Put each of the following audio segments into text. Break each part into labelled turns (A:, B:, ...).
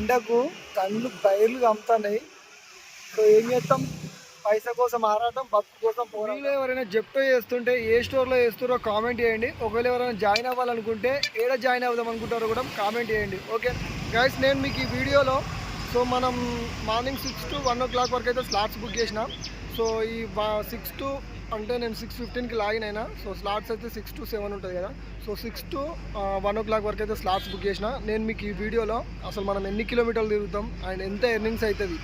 A: ఎండకు కళ్ళు బయర్లు కమ్ముతున్నాయి. సో ఏం చేస్తాం, పైసా కోసం ఆరాటం, బతుకు కోసం పోరాటం. ఎవరైనా జెప్టో చేస్తుంటే ఏ స్టోర్లో చేస్తారో కామెంట్ చేయండి. ఒకవేళ ఎవరైనా జాయిన్ అవ్వాలనుకుంటే ఏడ జాయిన్ అవుదాం అనుకుంటారో కూడా కామెంట్ చేయండి. ఓకే గైస్, నేను మీకు ఈ వీడియోలో మనం మార్నింగ్ 6 to 1 o'clock వరకు అయితే స్లాట్స్ బుక్ చేసిన. సో ఈ 6 to అంటే నేను 6:15కి లాగిన్ అయినా. సో స్లాట్స్ అయితే 6 to 7 ఉంటుంది కదా. సో 6 to 1 o'clock వరకు అయితే స్లాట్స్ బుక్ చేసిన. నేను మీకు ఈ వీడియోలో అసలు మనం ఎన్ని కిలోమీటర్లు తిరుగుతాం అండ్ ఎంత ఎర్నింగ్స్ అవుతుంది,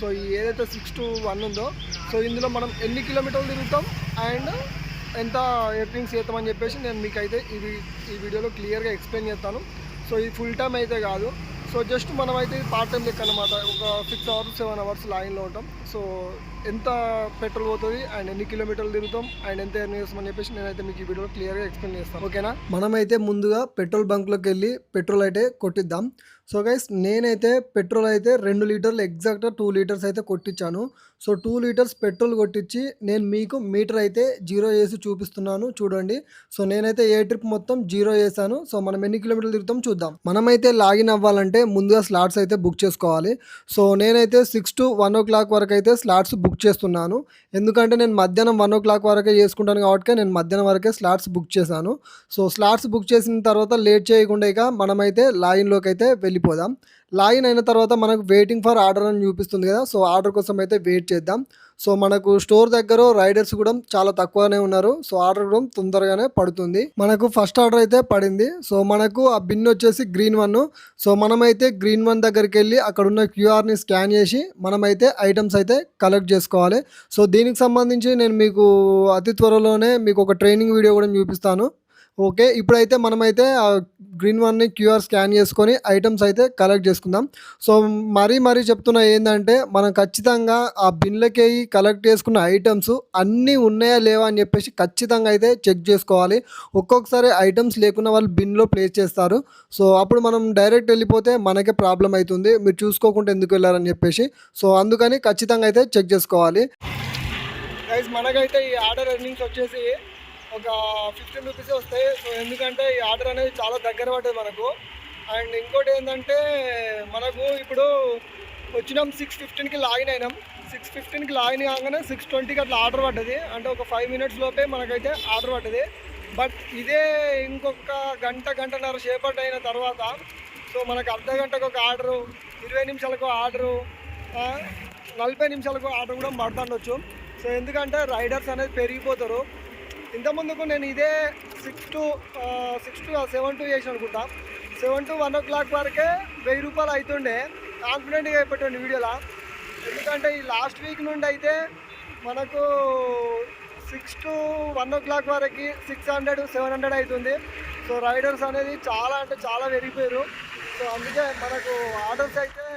A: సో ఈ ఏదైతే 6 to 1 ఉందో, సో ఇందులో మనం ఎన్ని కిలోమీటర్లు తిరుగుతాం అండ్ ఎంత ఎర్నింగ్స్ చేస్తామని చెప్పేసి నేను మీకు అయితే ఈ వీడియోలో క్లియర్గా ఎక్స్ప్లెయిన్ చేస్తాను. సో ఇది ఫుల్ టైం అయితే కాదు, సో జస్ట్ మనం అయితే పార్ట్ టైం లెక్క అనమాట. ఒక 6 hours 7 hours లైన్లో ఉంటాం. సో ఎంత పెట్రోల్ పోతుంది అండ్ ఎన్ని కిలోమీటర్లు తిరుగుతాం అండ్ ఎంత ఎర్న్ చేస్తామని చెప్పేసి నేనైతే మీకు ఈ వీడియోలో క్లియర్గా ఎక్స్ప్లెయిన్ చేస్తాను. ఓకేనా, మనమైతే ముందుగా పెట్రోల్ బంక్లోకి వెళ్ళి పెట్రోల్ అయితే కొట్టిద్దాం. సో గైస్, నేనైతే పెట్రోల్ అయితే 2 లీటర్లు ఎగ్జాక్ట్గా 2 లీటర్స్ అయితే కొట్టించాను. సో 2 లీటర్స్ పెట్రోల్ కొట్టించి నేను మీకు మీటర్ అయితే 0 చేసి చూపిస్తున్నాను, చూడండి. సో నేనైతే ఏ ట్రిప్ మొత్తం 0 చేశాను. సో మనం ఎన్ని కిలోమీటర్లు తిరుగుతాం చూద్దాం. మనమైతే లాగిన్ అవ్వాలంటే ముందుగా స్లాట్స్ అయితే బుక్ చేసుకోవాలి. సో నేనైతే 6 to 1 o'clock వరకు అయితే స్లాట్స్ బుక్ చేస్తున్నాను. ఎందుకంటే నేను మధ్యాహ్నం 1 o'clock వరకే చేసుకుంటాను కాబట్టి నేను మధ్యాహ్నం వరకే స్లాట్స్ బుక్ చేశాను. సో స్లాట్స్ బుక్ చేసిన తర్వాత లేట్ చేయకుండా ఇక మనమైతే లాగిన్లోకి అయితే వెళ్ళిపోదాం. లాగిన్ అయిన తర్వాత మనకు వెయిటింగ్ ఫర్ ఆర్డర్ అని చూపిస్తుంది కదా. సో ఆర్డర్ కోసం అయితే వెయిట్ చేద్దాం. సో మనకు స్టోర్ దగ్గర రైడర్స్ కూడా చాలా తక్కువనే ఉన్నారు. సో ఆర్డర్ కూడా తొందరగానే పడుతుంది. మనకు ఫస్ట్ ఆర్డర్ అయితే పడింది. సో మనకు ఆ బిన్ వచ్చేసి గ్రీన్ 1. సో మనమైతే గ్రీన్ 1 దగ్గరికి వెళ్ళి అక్కడ ఉన్న క్యూఆర్ని స్కాన్ చేసి మనమైతే ఐటమ్స్ అయితే కలెక్ట్ చేసుకోవాలి. సో దీనికి సంబంధించి నేను మీకు అతి త్వరలోనే మీకు ఒక ట్రైనింగ్ వీడియో కూడా చూపిస్తాను. ఓకే, ఇప్పుడైతే మనమైతే ఆ గ్రీన్ 1ని క్యూఆర్ స్కాన్ చేసుకొని ఐటమ్స్ అయితే కలెక్ట్ చేసుకుందాం. సో మరీ చెప్తున్నా ఏంటంటే మనం ఖచ్చితంగా ఆ బిన్లకి కలెక్ట్ చేసుకున్న ఐటమ్స్ అన్నీ ఉన్నాయా లేవా అని చెప్పేసి ఖచ్చితంగా అయితే చెక్ చేసుకోవాలి. ఒక్కొక్కసారి ఐటమ్స్ లేకున్నా వాళ్ళు బిన్లో ప్లేస్ చేస్తారు. సో అప్పుడు మనం డైరెక్ట్ వెళ్ళిపోతే మనకే ప్రాబ్లం అవుతుంది, మీరు చూసుకోకుండా ఎందుకు వెళ్ళారని చెప్పేసి. సో అందుకని ఖచ్చితంగా అయితే చెక్ చేసుకోవాలి. గైస్, మనకైతే ఈ ఆర్డర్ ఎర్నింగ్స్ వచ్చేసి ఒక 15 రూపీసే వస్తాయి. సో ఎందుకంటే ఈ ఆర్డర్ అనేది చాలా దగ్గర పడ్డది మనకు. అండ్ ఇంకోటి ఏంటంటే మనకు ఇప్పుడు వచ్చినాం 6:15కి లాగిన్ అయినాం. 6:15కి లాగిన్ కాగానే 6:20కి అట్లా ఆర్డర్ పడ్డది. అంటే ఒక 5 minutes లోపే మనకైతే ఆర్డర్ పడ్డది. బట్ ఇదే ఇంకొక గంటన్నర సేపటి అయిన తర్వాత సో మనకు అర్ధ గంటకు ఒక ఆర్డరు, 20 నిమిషాలకు ఆర్డరు, 40 నిమిషాలకు ఆర్డర్ కూడా పడుతుండొచ్చు. సో ఎందుకంటే రైడర్స్ అనేది పెరిగిపోతారు. ఇంతకుముందుకు నేను ఇదే 6 to 7 to చేసిన అనుకుంటా. 7 to 1 o'clock వరకే 1000 రూపాయలు అవుతుండే, కాన్ఫిడెంట్గా అయిపోయాను వీడియోలో. ఎందుకంటే ఈ లాస్ట్ వీక్ నుండి అయితే మనకు 6 to 1 o'clock వరకు 600-700 అవుతుంది. సో రైడర్స్ అనేది చాలా అంటే చాలా పెరిగిపోయారు. సో అందుకే మనకు ఆర్డర్స్ అయితే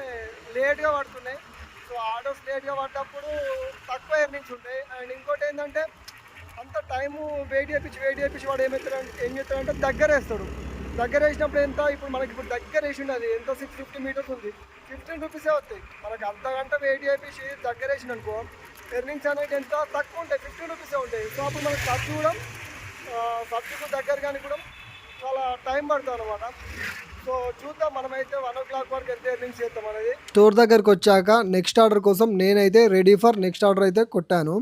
A: లేట్గా పడుతున్నాయి. సో ఆర్డర్స్ లేట్గా పడ్డప్పుడు తక్కువ ఎర్నింగ్స్ ఉంటాయి. అండ్ ఇంకోటి ఏంటంటే అంత టైము వెయిట్ చేయించి వాడు ఏం చేస్తాడంటే దగ్గర వేసినప్పుడు ఎంత, ఇప్పుడు మనకి ఇప్పుడు దగ్గర వేసిండు అది ఎంత 650 meters ఉంది, 15 రూపీసే వస్తాయి. మనకి అర్ధ గంట వెయిట్ చేయించి దగ్గర వేసిండు అనుకో, ఎర్నింగ్స్ అనేది ఎంత తక్కువ ఉంటాయి, 15 రూపీసే ఉంటాయి. సో అప్పుడు మనకి సబ్జెక్టు దగ్గర కానీ కూడా చాలా టైం పడుతుంది అనమాట. సో చూద్దాం మనమైతే 1 o'clock వరకు ఎంత ఎర్నింగ్స్ చేద్దాం అనేది. స్టోర్ దగ్గరకు వచ్చాక నెక్స్ట్ ఆర్డర్ కోసం నేనైతే రెడీ ఫర్ నెక్స్ట్ ఆర్డర్ అయితే కొట్టాను.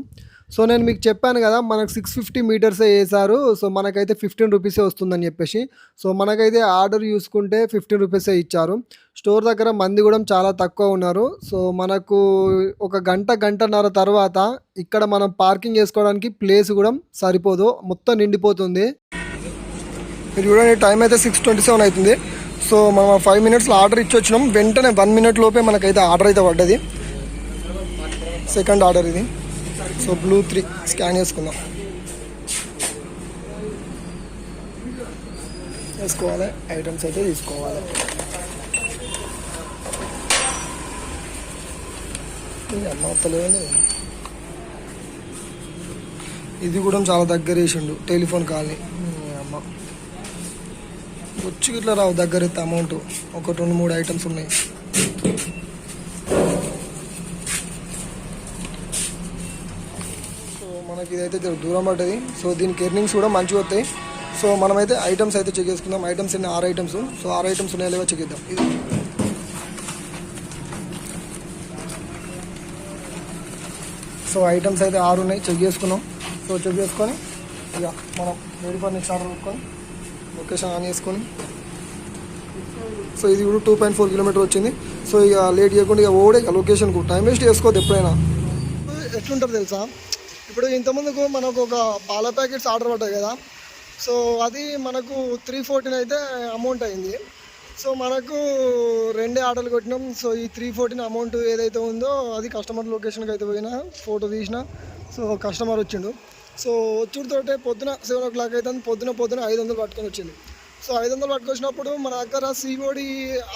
A: సో నేను మీకు చెప్పాను కదా మనకు 650 meters వేసారు. సో మనకైతే 15 రూపీసే వస్తుందని చెప్పేసి. సో మనకైతే ఆర్డర్ చూసుకుంటే 15 రూపీసే ఇచ్చారు. స్టోర్ దగ్గర మంది కూడా చాలా తక్కువ ఉన్నారు. సో మనకు ఒక గంటన్నర తర్వాత ఇక్కడ మనం పార్కింగ్ చేసుకోవడానికి ప్లేస్ కూడా సరిపోదు, మొత్తం నిండిపోతుంది. మీరు చూడండి, టైం అయితే 6:27 అవుతుంది. సో మనం 5 minutesలో ఆర్డర్ ఇచ్చి వచ్చినాం. వెంటనే 1 minute లోపే మనకైతే ఆర్డర్ అయితే పడ్డది. సెకండ్ ఆర్డర్ ఇది. సో బ్లూ 3 స్కాన్ చేసుకోవాలి. ఐటమ్స్ అయితే తీసుకోవాలి. అమ్మతలేదు, ఇది కూడా చాలా దగ్గర వేసిండు టెలిఫోన్ కాల్ని. అమ్మ వచ్చి ఇట్లా రావు దగ్గర అయితే అమౌంట్. ఒక 2-3 ఐటమ్స్ ఉన్నాయి. మనకి ఇదైతే దూరం పడ్డది. సో దీనికి ఎర్నింగ్స్ కూడా మంచిగా వస్తాయి. సో మనమైతే ఐటమ్స్ అయితే చెక్ చేసుకుందాం. ఐటమ్స్ ఎన్ని 6 ఐటమ్స్. సో 6 ఐటమ్స్ ఉన్నాయో లేవో చెక్ చేద్దాం. ఇది సో ఐటమ్స్ అయితే 6 ఉన్నాయి, చెక్ చేసుకున్నాం. సో చెక్ చేసుకొని ఇక మనం రెడీ ఫర్ నెక్స్ట్ ఆర్డర్ పెట్టుకొని లొకేషన్ ఆన్ చేసుకొని, సో ఇది కూడా 2.4 కిలోమీటర్ వచ్చింది. సో ఇక లేట్ చేయకుండా ఇక ఓడే ఇక లొకేషన్కు టైం వేస్ట్ చేసుకోవద్దు ఎప్పుడైనా. ఎట్లుంటుంది తెలుసా, ఇప్పుడు ఇంతకుముందుకు మనకు ఒక పాల ప్యాకెట్స్ ఆర్డర్ పడ్డాయి కదా, సో అది మనకు 314 అయితే అమౌంట్ అయింది. సో మనకు 2 ఆర్డర్లు కొట్టినాం. సో ఈ 314 అమౌంట్ ఏదైతే ఉందో అది కస్టమర్ లొకేషన్కి అయితే పోయినా, ఫోటో తీసిన. సో కస్టమర్ వచ్చిండు. సో వచ్చుడితోటే పొద్దున 7 o'clock అయితే పొద్దున 500 పట్టుకొని వచ్చింది. సో 500 పట్టుకొచ్చినప్పుడు మన దగ్గర సిఓడి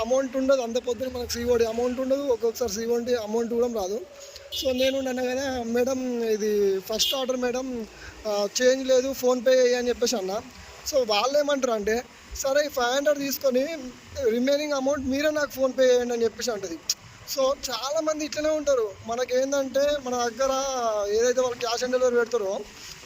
A: అమౌంట్ ఉండదు, అంత పొద్దున మనకు సిఓడి అమౌంట్ ఉండదు, ఒక్కొక్కసారి సిఓడి అమౌంట్ కూడా రాదు. సో నేను అన్నా కదా, మేడం ఇది ఫస్ట్ ఆర్డర్ మేడం, చేంజ్ లేదు, ఫోన్పే అని చెప్పేసి అన్న. సో వాళ్ళు ఏమంటారు అంటే, సరే 500 తీసుకొని రిమైనింగ్ అమౌంట్ మీరే నాకు ఫోన్పే చేయండి అని చెప్పేసి అంటది. సో చాలామంది ఇట్లనే ఉంటారు. మనకేంటంటే మన దగ్గర ఏదైతే వాళ్ళు క్యాష్ ఆన్ డెలివరీ పెడతారో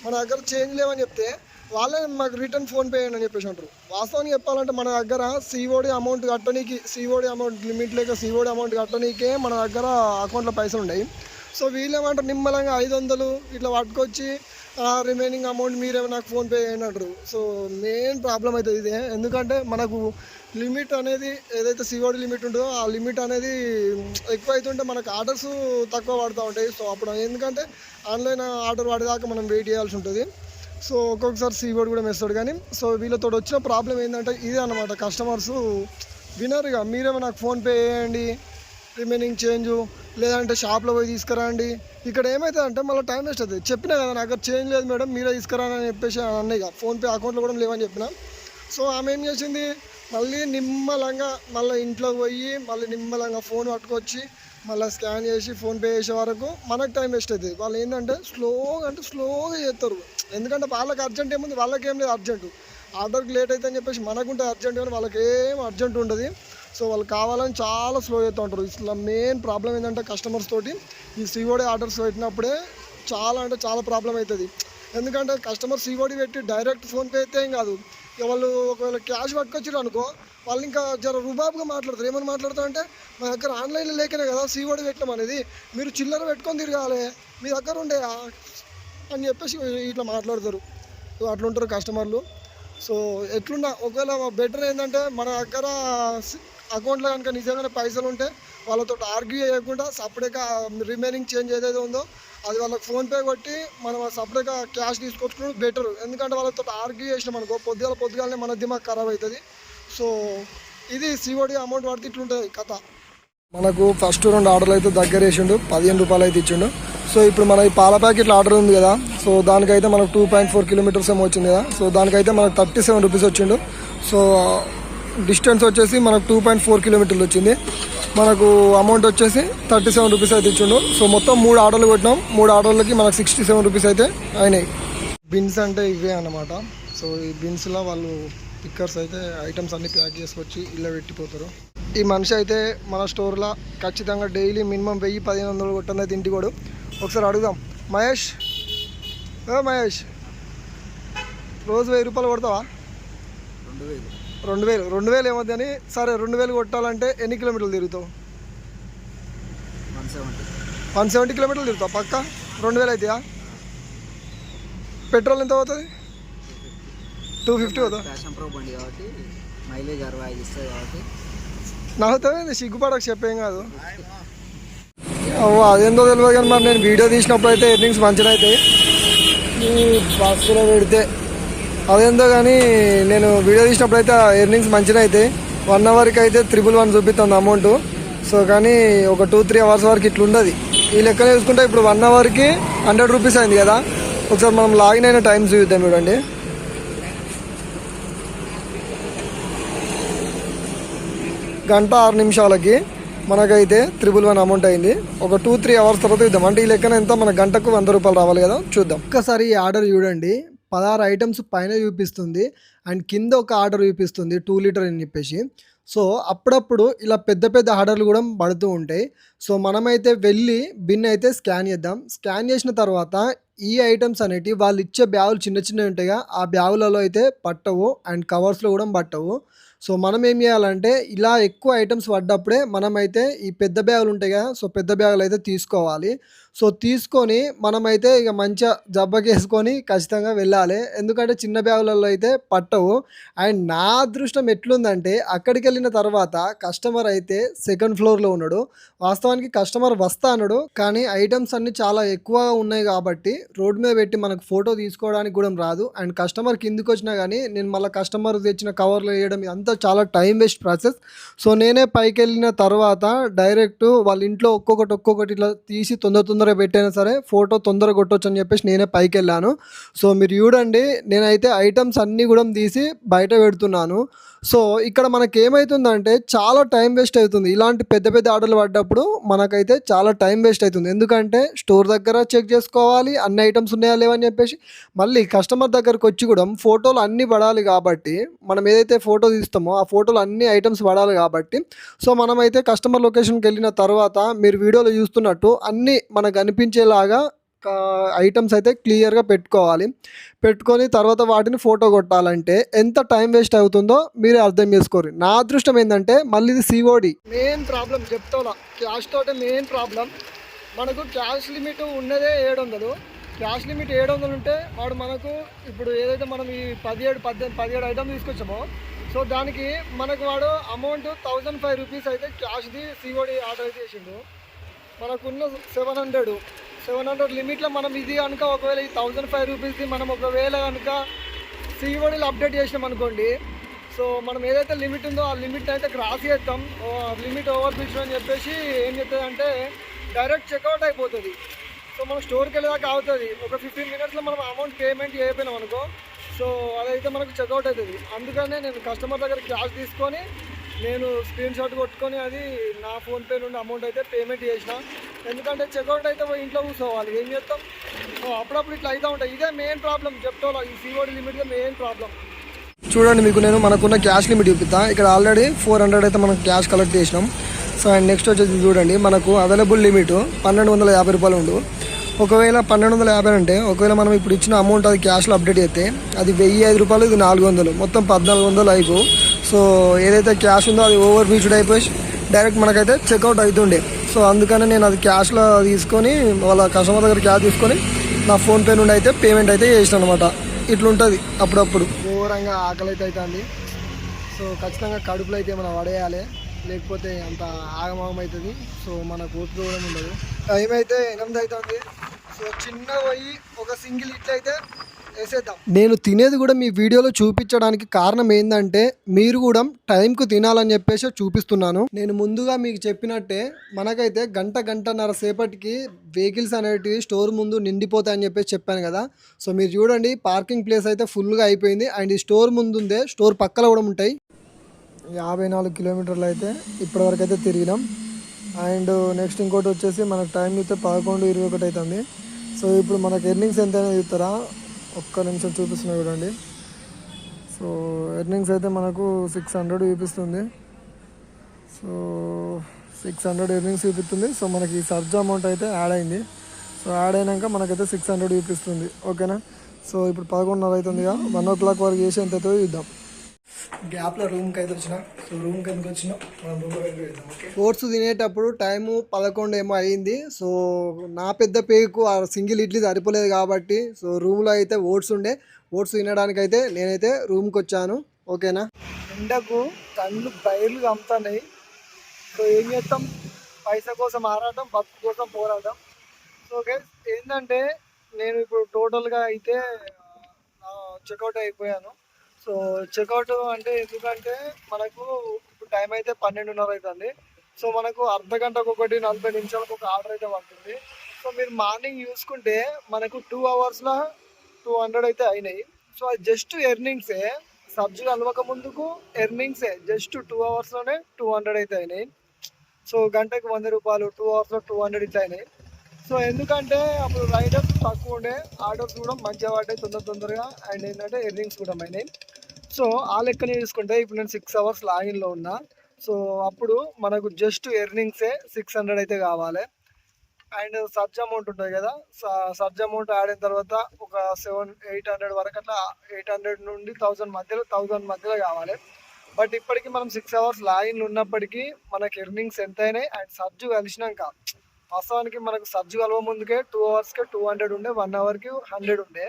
A: మన దగ్గర చేంజ్ లేవని చెప్తే వాళ్ళే మాకు రిటర్న్ ఫోన్పే చేయండి అని చెప్పేసి అంటారు. వాస్తవానికి చెప్పాలంటే మన దగ్గర సిఓడి అమౌంట్ కట్టనీకి, సిఓడి అమౌంట్ లిమిట్ లేక సిఓడి అమౌంట్ కట్టనీకే మన దగ్గర అకౌంట్లో పైసలు ఉన్నాయి. సో వీళ్ళు ఏమంటారు, నిమ్మలంగా 500 ఇట్లా పట్టుకొచ్చి రిమైనింగ్ అమౌంట్ మీరే నాకు ఫోన్పే చేయండి అంటారు. సో మెయిన్ ప్రాబ్లం అవుతుంది ఇదే. ఎందుకంటే మనకు లిమిట్ అనేది ఏదైతే సిఓడి లిమిట్ ఉంటుందో ఆ లిమిట్ అనేది ఎక్కువ అవుతుంటే మనకు ఆర్డర్స్ తక్కువ పడుతూ ఉంటాయి. సో అప్పుడు ఎందుకంటే ఆన్లైన్ ఆర్డర్ పడేదాకా మనం వెయిట్ చేయాల్సి ఉంటుంది. సో ఒక్కొక్కసారి సిఓడి కూడా మెస్తాడు. కానీ సో వీళ్ళతో వచ్చిన ప్రాబ్లం ఏంటంటే ఇదే అన్నమాట, కస్టమర్స్ వినరుగా మీరేమో నాకు ఫోన్పే చేయండి రిమైనింగ్ చేంజు, లేదంటే షాప్లో పోయి తీసుకురండి. ఇక్కడ ఏమవుతుందంటే మళ్ళీ టైం వేస్ట్ అవుతుంది. చెప్పినా కదా నాకు చేంజ్ లేదు మేడం మీరే తీసుకురాని అని చెప్పేసి అన్నయ్య, ఫోన్పే అకౌంట్లో కూడా లేవని చెప్పిన. సో ఆమె ఏం చేసింది, మళ్ళీ నిమ్మలంగా మళ్ళీ ఇంట్లోకి పోయి మళ్ళీ నిమ్మలంగా ఫోన్ పట్టుకొచ్చి మళ్ళీ స్కాన్ చేసి ఫోన్పే చేసే వరకు మనకు టైం వేస్ట్ అవుతుంది. వాళ్ళు ఏంటంటే స్లోగా చేస్తారు. ఎందుకంటే వాళ్ళకి అర్జెంట్ ఏముంది, వాళ్ళకి ఏం లేదు అర్జెంటు, ఆర్డర్కి లేట్ అవుతుంది అని చెప్పేసి మనకుంటే అర్జెంట్, కానీ వాళ్ళకి ఏం అర్జెంట్ ఉండదు. సో వాళ్ళు కావాలని చాలా స్లో చేస్తూ ఉంటారు. ఇట్లా మెయిన్ ప్రాబ్లం ఏంటంటే కస్టమర్స్ తోటి ఈ సిఓడి ఆర్డర్స్ పెట్టినప్పుడే చాలా ప్రాబ్లం అవుతుంది. ఎందుకంటే కస్టమర్ సిఓడి పెట్టి డైరెక్ట్ ఫోన్పే అయితే ఏం కాదు, ఇక వాళ్ళు ఒకవేళ క్యాష్ పట్టుకొచ్చారు అనుకో, వాళ్ళు ఇంకా జర రుబాబుగా మాట్లాడతారు. ఏమని మాట్లాడతారు అంటే, మా దగ్గర ఆన్లైన్లో లేకనే కదా సిఓడి పెట్టడం అనేది, మీరు చిల్లర పెట్టుకొని తిరగాలి, మీ దగ్గర ఉండే అని చెప్పేసి ఇట్లా మాట్లాడతారు. అట్లుంటారు కస్టమర్లు. సో ఎట్లున్నా ఒకవేళ బెటర్ ఏంటంటే మన దగ్గర అకౌంట్లో కనుక నిజంగానే పైసలు ఉంటే వాళ్ళతో ఆర్గ్యూ చేయకుండా సపరేట్గా రిమైనింగ్ చేంజ్ ఏదైతే ఉందో అది వాళ్ళకి ఫోన్పే కొట్టి మనం సపరేట్గా క్యాష్ తీసుకొచ్చుకోవడం బెటర్. ఎందుకంటే వాళ్ళతో ఆర్గ్యూ చేసినాం అనుకో పొద్దుగాలనే మన దిమాగ్ ఖరాబ్ అవుతుంది. సో ఇది సిఓడి అమౌంట్ పడితే ఇట్లుంటుంది కథ. మనకు ఫస్ట్ 2 ఆర్డర్లు అయితే దగ్గర వేసిండు, 15 రూపాయలు అయితే ఇచ్చిండు. సో ఇప్పుడు మన ఈ పాల ప్యాకెట్లు ఆర్డర్ ఉంది కదా, సో దానికైతే మనకు 2.4 కిలోమీటర్స్ ఏమో వచ్చింది కదా. సో దానికైతే మనకు 37 రూపీస్ వచ్చిండు. సో డిస్టెన్స్ వచ్చేసి మనకు 2.4 కిలోమీటర్లు వచ్చింది. మనకు అమౌంట్ వచ్చేసి 37 రూపీస్ అయితే ఇచ్చిండు. సో మొత్తం 3 ఆర్డర్లు కొట్టినాం. 3 ఆర్డర్లకి మనకు 67 రూపీస్ అయితే అయినాయి. బిన్స్ అంటే ఇవే అన్నమాట. సో ఈ బిన్స్లో వాళ్ళు పిక్కర్స్ అయితే ఐటమ్స్ అన్నీ ప్యాక్ చేసుకొచ్చి ఇలా పెట్టిపోతారు. ఈ మనిషి అయితే మన స్టోర్లో ఖచ్చితంగా డైలీ మినిమం 1000-1500 కొట్టండి అయితే ఇంటికి కూడా. ఒకసారి అడుగుదాం. మహేష్ రోజు 1000 రూపాయలు కొడతావా? 2000 ఏమవుతుంది. సరే 2000 కొట్టాలంటే ఎన్ని కిలోమీటర్లు తిరుగుతావు? 170 కిలోమీటర్లు తిరుగుతావు పక్క. 2000 అవుతాయా? పెట్రోల్ ఎంత అవుతుంది? 250 అవుతుంది. నవ్వుతావు, సిగ్గుపడకు, చెప్పేం కాదు. అదేందో తెలియదు కానీ మరి నేను వీడియో తీసినప్పుడు అయితే ఎర్నింగ్స్ మంచిగా అవుతాయి. బస్సులో పెడితే అదేందో కానీ నేను వీడియో తీసినప్పుడు అయితే ఎర్నింగ్స్ మంచిగా అవుతాయి. 1 అవర్కి అయితే 111 చూపిస్తుంది అమౌంట్. సో కానీ ఒక 2-3 అవర్స్ వరకు ఇట్లా ఉండదు. ఈ లెక్కన చూసుకుంటే ఇప్పుడు 1 అవర్కి 100 రూపీస్ అయింది కదా. ఒకసారి మనం లాగిన్ అయిన టైం చూద్దాం. చూడండి, గంట 6 నిమిషాలకి మనకైతే 111 అమౌంట్ అయింది. ఒక 2-3 అవర్స్ తర్వాత ఇద్దాం. అంటే ఈ లెక్కన ఎంత, మన గంటకు 100 రూపాయలు రావాలి కదా. చూద్దాం. ఒక్కసారి ఈ ఆర్డర్ చూడండి, 16 ఐటమ్స్ పైన చూపిస్తుంది అండ్ కింద ఒక ఆర్డర్ చూపిస్తుంది 2 లీటర్ అని చెప్పేసి. సో అప్పుడప్పుడు ఇలా పెద్ద ఆర్డర్లు కూడా పడుతూ ఉంటాయి. సో మనమైతే వెళ్ళి బిన్ అయితే స్కాన్ చేద్దాం. స్కాన్ చేసిన తర్వాత ఈ ఐటమ్స్ అనేటివి వాళ్ళు ఇచ్చే బ్యాగులు చిన్నవి ఉంటాయిగా, ఆ బ్యాగులలో అయితే పట్టవు అండ్ కవర్స్లో కూడా పట్టవు. సో మనం ఏం చేయాలంటే ఇలా ఎక్కువ ఐటమ్స్ పడ్డప్పుడే మనమైతే ఈ పెద్ద బ్యాగులు ఉంటాయి కదా! సో పెద్ద బ్యాగులు అయితే తీసుకోవాలి. సో తీసుకొని మనమైతే ఇక మంచిగా జబ్బకేసుకొని ఖచ్చితంగా వెళ్ళాలి. ఎందుకంటే చిన్న బ్యాగులలో అయితే పట్టవు. అండ్ నా అదృష్టం ఎట్లుందంటే అక్కడికెళ్ళిన తర్వాత కస్టమర్ అయితే సెకండ్ ఫ్లోర్‌లో ఉన్నాడు. వాస్తవానికి కస్టమర్ వస్తా అన్నాడు. కానీ ఐటెమ్స్ అన్నీ చాలా ఎక్కువగా ఉన్నాయి కాబట్టి రోడ్ మీద పెట్టి మనకు ఫోటో తీసుకోవడానికి కూడా రాదు. అండ్ కస్టమర్ కిందకొచ్చినా గానీ నేను మళ్ళా కస్టమర్ తెచ్చిన కవర్‌లో ఎయడం ఇదంతా చాలా టైం వేస్ట్ ప్రాసెస్. సో నేనే పైకెళ్ళిన తర్వాత డైరెక్ట్ వాళ్ళ ఇంట్లో ఒక్కొక్కటి ఇట్లా తీసి తొందరగా పెట్టైనా సరే ఫోటో తొందరగా కొట్టొచ్చు అని చెప్పేసి నేనే పైకెళ్ళాను. సో మీరు చూడండి నేనైతే ఐటెమ్స్ అన్నీ కూడా తీసి బయట పెడుతున్నాను. సో ఇక్కడ మనకేమైతుందంటే చాలా టైం వేస్ట్ అవుతుంది. ఇలాంటి పెద్ద పెద్ద ఆర్డర్లు పడ్డప్పుడు మనకైతే చాలా టైం వేస్ట్ అవుతుంది. ఎందుకంటే స్టోర్ దగ్గర చెక్ చేసుకోవాలి అన్ని ఐటమ్స్ ఉన్నాయా లేవా అని చెప్పేసి, మళ్ళీ కస్టమర్ దగ్గరకు వచ్చి కూడా ఫోటోలు అన్నీ పడాలి కాబట్టి మనం ఏదైతే ఫోటో తీస్తామో ఆ ఫోటోలు అన్ని ఐటమ్స్ పడాలి కాబట్టి సో మనమైతే కస్టమర్ లొకేషన్కి వెళ్ళిన తర్వాత మీరు వీడియోలో చూస్తున్నట్టు అన్నీ మనకు అనిపించేలాగా ఐటమ్స్ అయితే క్లియర్గా పెట్టుకోవాలి. పెట్టుకొని తర్వాత వాటిని ఫోటో కొట్టాలంటే ఎంత టైం వేస్ట్ అవుతుందో మీరే అర్థం చేసుకోరు. నా అదృష్టం ఏంటంటే మళ్ళీ ఇది సిఓడి మెయిన్ ప్రాబ్లం చెప్తాను. క్యాష్ తోటే మెయిన్ ప్రాబ్లం. మనకు క్యాష్ లిమిట్ ఉన్నదే 700. క్యాష్ లిమిట్ 700 ఉంటే వాడు మనకు ఇప్పుడు ఏదైతే మనం ఈ 17 ఐటమ్ తీసుకొచ్చామో సో దానికి మనకు వాడు అమౌంట్ 1005 రూపీస్ అయితే క్యాష్ది సిఓడి ఆర్డర్ అయితే చేసిండు. మనకున్న 700 లిమిట్లో మనం ఇది కనుక ఒకవేళ ఈ 1005 రూపీస్ది మనం ఒకవేళ కనుక సిఓడిలో అప్డేట్ చేసినాం అనుకోండి సో మనం ఏదైతే లిమిట్ ఉందో ఆ లిమిట్ అయితే క్రాస్ చేస్తాం. లిమిట్ ఓవర్ ఫిక్స్ అని చెప్పేసి ఏం చెప్తుంది అంటే డైరెక్ట్ చెక్అవుట్ అయిపోతుంది. సో మనం స్టోర్కి వెళ్ళేదాకా అవుతుంది. ఒక 15 మినిట్స్లో మనం అమౌంట్ పేమెంట్ చేయకపోయినాం అనుకో సో అదైతే మనకు చెక్అవుట్ అవుతుంది. అందుకనే నేను కస్టమర్ దగ్గర క్యాష్ తీసుకొని నేను స్క్రీన్ షాట్ కొట్టుకొని అది నా ఫోన్పే నుండి అమౌంట్ అయితే పేమెంట్ చేసిన. ఎందుకంటే చెక్అవుట్ అయితే ఇంట్లో కూర్చోవాలి, ఏం చేస్తాం. సో అప్పుడప్పుడు ఇట్లా అవుతూ ఉంటాయి. ఇదే మెయిన్ ప్రాబ్లం చెప్తా ఈ సిఓడి లిమిట్గా మెయిన్ ప్రాబ్లం. చూడండి మీకు నేను మనకున్న క్యాష్ లిమిట్ చూపిస్తాను. ఇక్కడ ఆల్రెడీ 400 అయితే మనం క్యాష్ కలెక్ట్ చేసినాం. సో అండ్ నెక్స్ట్ వచ్చేసి చూడండి మనకు అవైలబుల్ లిమిట్ 1250 రూపాయలు ఉండు. ఒకవేళ 1250 అంటే ఒకవేళ మనం ఇప్పుడు ఇచ్చిన అమౌంట్ అది క్యాష్లో అప్డేట్ చేస్తే అది 1005 రూపాయలు, ఇది 400, మొత్తం 1400 అయిపో. సో ఏదైతే క్యాష్ ఉందో అది ఓవర్ ఫీచ్డ్ అయిపోయి డైరెక్ట్ మనకైతే చెక్అవుట్ అవుతుండే. సో అందుకని నేను అది క్యాష్లో తీసుకొని వాళ్ళ కస్టమర్ దగ్గర క్యాష్ తీసుకొని నా ఫోన్పే నుండి అయితే పేమెంట్ అయితే చేసిన అనమాట. ఇట్లుంటుంది అప్పుడప్పుడు. ఘోరంగా ఆకలి అయితే అవుతుంది. సో ఖచ్చితంగా కడుపులో అయితే మనం పడేయాలి, లేకపోతే అంత ఆగమాగం అవుతుంది. సో మనకు ఓపిక కూడా ఉండదు. టైం అయితే 8 అవుతుంది. సో చిన్న పోయి ఒక సింగిల్ ఇట్లయితే వేసేద్దాం. నేను తినేది కూడా మీ వీడియోలో చూపించడానికి కారణం ఏంటంటే మీరు కూడా టైంకు తినాలని చెప్పేసి చూపిస్తున్నాను. నేను ముందుగా మీకు చెప్పినట్టే మనకైతే గంటన్నర సేపటికి వెహికల్స్ అనేటివి స్టోర్ ముందు నిండిపోతాయని చెప్పేసి చెప్పాను కదా. సో మీరు చూడండి పార్కింగ్ ప్లేస్ అయితే ఫుల్గా అయిపోయింది. అండ్ ఈ స్టోర్ ముందు ఉందే, స్టోర్ పక్కన కూడా ఉంటాయి. 54 కిలోమీటర్లు అయితే ఇప్పటివరకు అయితే తిరిగినాం. అండ్ నెక్స్ట్ ఇంకోటి వచ్చేసి మనకు టైం చూస్తే 11:21 అవుతుంది. సో ఇప్పుడు మనకు ఎర్నింగ్స్ ఎంతైనా చూస్తారా, ఒక్క నిమిషం చూపిస్తున్నా చూడండి. సో ఎర్నింగ్స్ అయితే మనకు 600 చూపిస్తుంది. సో 600 ఎర్నింగ్స్ చూపిస్తుంది. సో మనకి సర్జ్ అమౌంట్ అయితే యాడ్ అయింది. సో యాడ్ అయినాక మనకైతే 600 చూపిస్తుంది. ఓకేనా. సో ఇప్పుడు 11:30 అవుతుందిగా, 1 o'clock వరకు చేసి ఎంత అవుతుందో చూద్దాం. గ్యాప్లో రూమ్కి అయితే వచ్చినా. సో రూమ్కి ఎందుకు వచ్చినా మనం రూమ్లో వెళ్దాం. ఓట్స్ తినేటప్పుడు టైము 11 ఏమో అయింది. సో నా పెద్ద పేకు ఆ సింగిల్ ఇడ్లీ సరిపోలేదు కాబట్టి సో రూమ్లో అయితే ఓట్స్ తినడానికి అయితే నేనైతే రూమ్కి వచ్చాను. ఓకేనా. ఎండకు కళ్ళు బయర్లు కమ్ముతున్నాయి. సో ఏం చేస్తాం, పైసా కోసం ఆరాటం, బతుకు కోసం పోరాటం. సో ఏంటంటే నేను ఇప్పుడు టోటల్గా అయితే చెక్అవుట్ అయిపోయాను. సో చెక్అవుట్ అంటే ఎందుకంటే మనకు ఇప్పుడు టైం అయితే 12:30 అవుతుంది. సో మనకు అర్ధ గంటకు ఒకటి 40 నిమిషాలకు ఒక ఆర్డర్ అయితే పడుతుంది. సో మీరు మార్నింగ్ చూసుకుంటే మనకు 2 అవర్స్లో 200 అయితే అయినాయి. సో అది జస్ట్ ఎర్నింగ్సే, సబ్జెక్ట్ అలవక ముందుకు ఎర్నింగ్సే జస్ట్ 2 అవర్స్లోనే 200 అయితే అయినాయి. సో గంటకు 100 రూపాయలు, 2 అవర్స్లో 200 ఇట్లా అయినాయి. సో ఎందుకంటే అప్పుడు రైడర్స్ తక్కువ ఉండే, ఆర్డర్స్ కూడా మంచిగా పడ్డాయి తొందరగా. అండ్ ఏంటంటే ఎర్నింగ్స్ కూడా అయినాయి. సో ఆ లెక్కనే చూసుకుంటే ఇప్పుడు నేను 6 అవర్స్ లాగిన్లో ఉన్నా. సో అప్పుడు మనకు జస్ట్ ఎర్నింగ్సే 600 అయితే కావాలి. అండ్ సర్జ్ అమౌంట్ ఉంటుంది కదా, సర్జ్ అమౌంట్ యాడ్ అయిన తర్వాత ఒక 700-800 వరకు అట్లా 800 నుండి 1000 మధ్యలో కావాలి. బట్ ఇప్పటికీ మనం 6 అవర్స్ లాగిన్లు ఉన్నప్పటికీ మనకి ఎర్నింగ్స్ ఎంత అయినాయి. అండ్ సబ్జు కలిసినాక వాస్తవానికి మనకు సబ్జు కలవ ముందుకే 2 అవర్స్కే 200 ఉండే, 1 అవర్కి 100 ఉండే.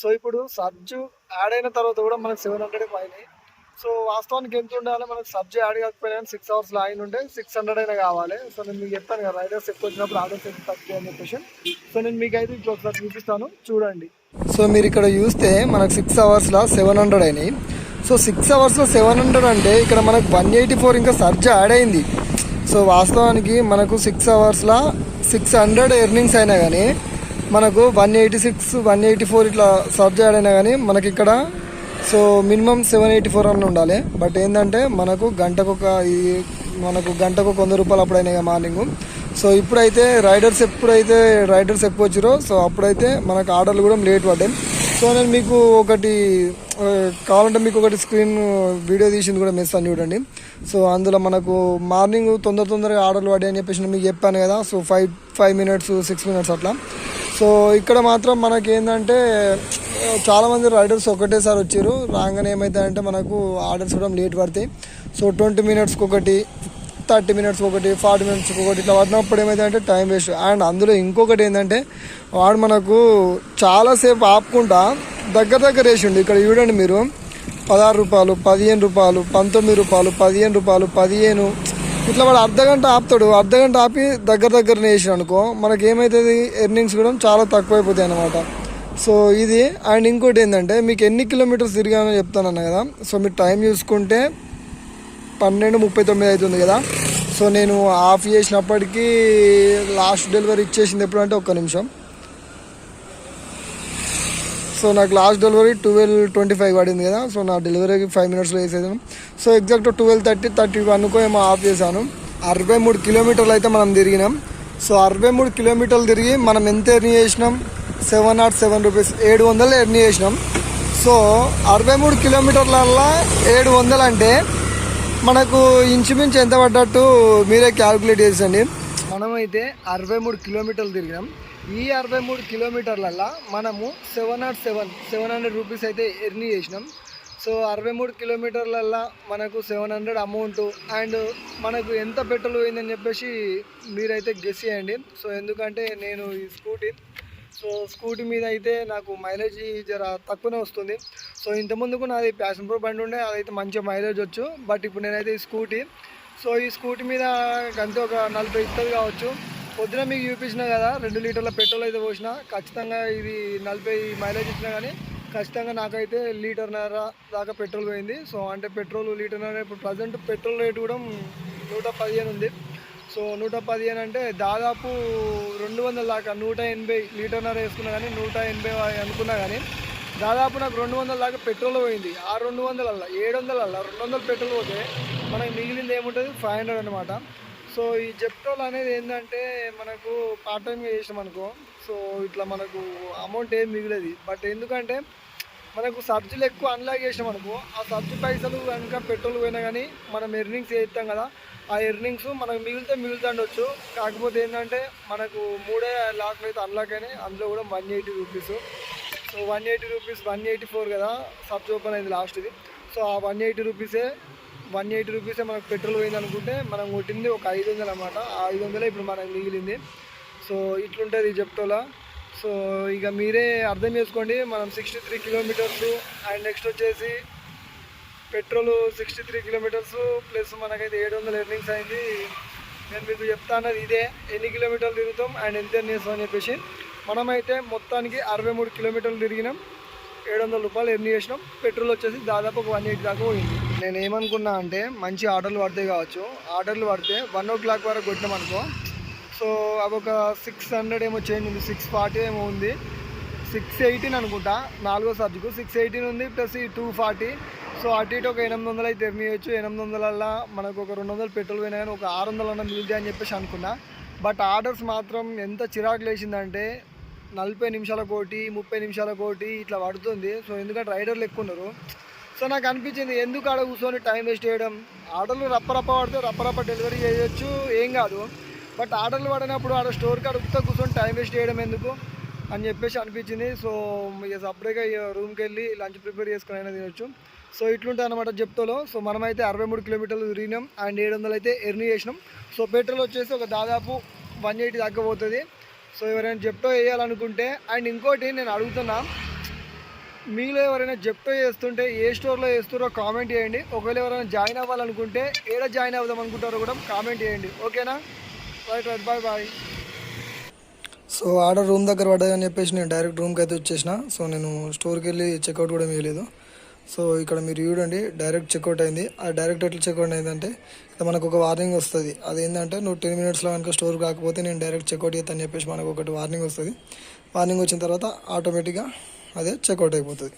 A: సో ఇప్పుడు సబ్జు యాడ్ అయిన తర్వాత కూడా మనకు 700 అయినాయి. సో వాస్తవానికి ఎంత ఉండాలి, మనకు సబ్జు యాడ్ కాకపోయినా 6 అవర్స్ లాగిన్ ఉంటే 600 అయినా కావాలి. సో నేను మీకు చెప్పాను కదా, రైడర్స్ ఎక్కువ వచ్చినప్పుడు ఆర్డర్స్ ఎక్కువ తక్కువ అని చెప్పేసి. సో నేను మీకు అయితే ఇప్పుడు ఒకసారి చూపిస్తాను, చూడండి. సో మీరు ఇక్కడ చూస్తే మనకు 6 అవర్స్లో 700 అయినాయి. సో 6 అవర్స్లో 700 అంటే ఇక్కడ మనకు 184 ఇంకా సర్జ్ యాడ్ అయింది. సో వాస్తవానికి మనకు 6 అవర్స్లో 600 ఎర్నింగ్స్ అయినా కానీ మనకు 186 184 ఇట్లా సర్జ్ యాడ్ అయినా కానీ మనకి ఇక్కడ సో మినిమం 784 అని ఉండాలి. బట్ ఏంటంటే మనకు గంటకు 100 రూపాయలు అప్పుడైనా మార్నింగ్. సో ఇప్పుడైతే రైడర్స్ ఎక్కువ వచ్చారో సో అప్పుడైతే మనకు ఆర్డర్లు కూడా లేట్ పడ్డాయి. సో నేను మీకు ఒకటి కావాలంటే మీకు ఒకటి స్క్రీన్ వీడియో తీసింది కూడా మెసేజ్ చూడండి. సో అందులో మనకు మార్నింగ్ తొందరగా ఆర్డర్లు పడ్డాయి అని చెప్పేసి మీకు చెప్పాను కదా. సో 5 మినిట్స్ 6 మినిట్స్ అట్లా. సో ఇక్కడ మాత్రం మనకి ఏంటంటే చాలామంది రైడర్స్ ఒకటేసారి వచ్చారు. రాగానే ఏమవుతాయంటే మనకు ఆర్డర్స్ కూడా లేట్ పడతాయి. సో 20 మినిట్స్కి ఒకటి, 30 మినిట్స్కి ఒకటి, 40 మినిట్స్కి ఒకటి ఇట్లా పడినప్పుడు ఏమైందంటే టైం వేస్ట్. అండ్ అందులో ఇంకొకటి ఏంటంటే వాడు మనకు చాలాసేపు ఆపుకుంటా దగ్గర వేసిండు. ఇక్కడ చూడండి మీరు, 16 రూపాయలు, 15 రూపాయలు, 19 రూపాయలు, 15 రూపాయలు, 15 ఇట్లా వాడు అర్ధగంట ఆపుతాడు. అర్ధగంట ఆపి దగ్గరనే వేసాడు అనుకో, మనకి ఏమవుతుంది, ఎర్నింగ్స్ కూడా చాలా తక్కువైపోతాయి అన్నమాట. సో ఇది. అండ్ ఇంకోటి ఏంటంటే మీకు ఎన్ని కిలోమీటర్స్ తిరిగానో చెప్తానన్నా కదా. సో మీరు టైం చూసుకుంటే 12:39 అవుతుంది కదా. సో నేను ఆఫ్ చేసినప్పటికీ లాస్ట్ డెలివరీ ఇచ్చేసింది ఎప్పుడు అంటే 1 నిమిషం. సో నాకు లాస్ట్ డెలివరీ 12:25 పడింది కదా. సో నా డెలివరీకి 5 మినిట్స్లో వేసేసాను. సో ఎగ్జాక్ట్ 12:30 ఏమో ఆఫ్ చేశాను. 63 కిలోమీటర్లు అయితే మనం తిరిగినాం. సో 63 కిలోమీటర్లు తిరిగి మనం ఎంత ఎర్న్ చేసినాం, 707 రూపీస్, 700 ఎర్న్ చేసినాం. సో 63 కిలోమీటర్లల్లో 700 అంటే మనకు ఇంచుమించు ఎంత పడ్డట్టు మీరే క్యాల్కులేట్ చేసండి. మనమైతే 63 కిలోమీటర్లు తిరిగినాం. ఈ 63 కిలోమీటర్లల్లో మనము 700 రూపీస్ అయితే ఎర్న్ చేసినాం. సో 63 కిలోమీటర్లల్లో మనకు 700 అమౌంట్. అండ్ మనకు ఎంత పెట్రోల్ పోయిందని చెప్పేసి మీరైతే గెస్ చేయండి. సో ఎందుకంటే నేను ఈ స్కూటీ మీద అయితే నాకు మైలేజ్ జర తక్కువనే వస్తుంది. సో ఇంతకుముందుకు నాది ప్యాషన్ ప్రో బండి ఉండే, అదైతే మంచిగా మైలేజ్ వచ్చు. బట్ ఇప్పుడు నేనైతే ఈ స్కూటీ మీద అంతే ఒక 40 ఇస్తుంది కావచ్చు. పొద్దున మీకు చూపించిన కదా 2 లీటర్ల పెట్రోల్ అయితే పోసిన, ఖచ్చితంగా ఇది 40 మైలేజ్ ఇచ్చినా కానీ ఖచ్చితంగా నాకైతే 1.5 లీటర్ దాకా పెట్రోల్ పోయింది. సో అంటే పెట్రోల్ 1.5 లీటర్ ఇప్పుడు ప్రజెంట్ పెట్రోల్ రేటు కూడా 115 ఉంది. సో 115 అంటే దాదాపు 200 దాకా, 180 లీటర్నర వేసుకున్నా కానీ 180 అనుకున్నా కానీ దాదాపు నాకు 200 దాకా పెట్రోల్ పోయింది. ఆ 200 700 పెట్రోల్ పోతే మనకి మిగిలింది ఏముంటుంది, 500 అనమాట. సో ఈ జెప్టోల్ అనేది ఏంటంటే మనకు పార్ట్ టైంగా చేసాం అనుకో, సో ఇట్లా మనకు అమౌంట్ ఏం మిగిలేదు. బట్ ఎందుకంటే మనకు సబ్సిడీలు ఎక్కువ అన్లాక్ చేసాం అనుకో, ఆ సబ్సిడీ పైసలు కనుక పెట్రోల్ పోయినా కానీ మనం ఎర్నింగ్స్ చేస్తాం కదా, ఆ ఎర్నింగ్స్ మనకు మిగులుతుండొచ్చు. కాకపోతే ఏంటంటే మనకు 3 లాక్లు అయితే అన్లాక్ అయినాయి. అందులో కూడా 180 రూపీస్. సో 180 రూపీస్, 184 కదా సబ్సిడీ ఓపెన్ అయింది లాస్ట్ది. సో ఆ 180 రూపీసే మనకు పెట్రోల్ పోయింది అనుకుంటే మనం కొట్టింది ఒక 500 అన్నమాట. ఆ 500 ఇప్పుడు మనకు మిగిలింది. సో ఇట్లుంటుంది జెప్టోలా. సో ఇక మీరే అర్థం చేసుకోండి. మనం 63 కిలోమీటర్స్ అండ్ నెక్స్ట్ వచ్చేసి పెట్రోల్ 63 కిలోమీటర్స్ ప్లస్ మనకైతే 700 ఎర్నింగ్స్ అయింది. నేను మీకు చెప్తా అన్నది ఇదే, ఎన్ని కిలోమీటర్లు తిరుగుతాం అండ్ ఎంత ఎర్న్ చేస్తాం అని చెప్పేసి. మనమైతే మొత్తానికి 63 కిలోమీటర్లు తిరిగినాం, 700 రూపాయలు ఎర్న్ చేసినాం. పెట్రోల్ వచ్చేసి దాదాపు ఒక 180 దాకా పోయింది. నేను ఏమనుకున్నా అంటే మంచి ఆర్డర్లు పడతాయి కావచ్చు. ఆర్డర్లు పడితే 1 o'clock వరకు కొట్టినాం అనుకో, సో అవి ఒక 600 ఏమో చేంజ్ ఉంది, 640 ఏమో ఉంది, 618 అనుకుంటా. 4వ సబ్జెక్టు 618 ఉంది ప్లస్ 240. సో అటు ఇటు ఒక 800 అయితే ఎర్న్ చేయొచ్చు. 800 మనకు ఒక 200 పెట్రోల్ పోయినా కానీ ఒక 600 అన్న మిగులుతాయి అని చెప్పేసి అనుకున్నా. బట్ ఆర్డర్స్ మాత్రం ఎంత చిరాకు లేచిందంటే 40 నిమిషాల కోటి, 30 నిమిషాల కోటి ఇట్లా పడుతుంది. సో ఎందుకంటే రైడర్లు ఎక్కువ ఉన్నారు. సో నాకు అనిపించింది ఎందుకు ఆడ కూర్చొని టైం వేస్ట్ చేయడం. ఆర్డర్లు రప్ప పడితే రప్ప డెలివరీ చేయొచ్చు, ఏం కాదు. బట్ ఆర్డర్లు పడినప్పుడు ఆడ స్టోర్ కాడ ఉత్తా కూర్చొని టైం వేస్ట్ చేయడం ఎందుకు. అని చెప్పేసి అనిపించింది. సో ఇక సపరేట్గా రూమ్కి వెళ్ళి లంచ్ ప్రిపేర్ చేసుకుని అయినా తినొచ్చు. సో ఇట్లుంటుంది అనమాట జెప్టోలో. సో మనమైతే 63 కిలోమీటర్లు తిరిగినాం అండ్ 700 అయితే ఎర్న్ చేసినాం. సో పెట్రోల్ వచ్చేసి ఒక దాదాపు 180 దాకా పోతుంది. సో ఎవరైనా జెప్టో వేయాలనుకుంటే, అండ్ ఇంకోటి నేను అడుగుతున్నా, మీలో ఎవరైనా జెప్టో చేస్తుంటే ఏ స్టోర్లో వేస్తారో కామెంట్ చేయండి. ఒకవేళ ఎవరైనా జాయిన్ అవ్వాలనుకుంటే ఏడ జాయిన్ అవుదాం అనుకుంటారో కూడా కామెంట్ చేయండి. ఓకేనా? Right bye bye. So order room దగ్గర పడ్డదని చెప్పేసి నేను డైరెక్ట్ రూమ్కి అయితే వచ్చేసిన. సో నేను స్టోర్కి వెళ్ళి చెక్అవుట్ కూడా వేయలేదు. సో ఇక్కడ మీరు చూడండి, డైరెక్ట్ చెక్అవుట్ అయింది. ఆ డైరెక్ట్ ఎట్లా చెక్అవుట్ అయిందంటే ఇక్కడ మనకు ఒక వార్నింగ్ వస్తుంది. అదేంటంటే నువ్వు 10 మినిట్స్లో కనుక స్టోర్ కాకపోతే నేను డైరెక్ట్ చెక్అవుట్ చేస్తాను చెప్పేసి మనకు ఒకటి వార్నింగ్ వస్తుంది. వార్నింగ్ వచ్చిన తర్వాత ఆటోమేటిక్గా అదే చెక్అవుట్ అయిపోతుంది.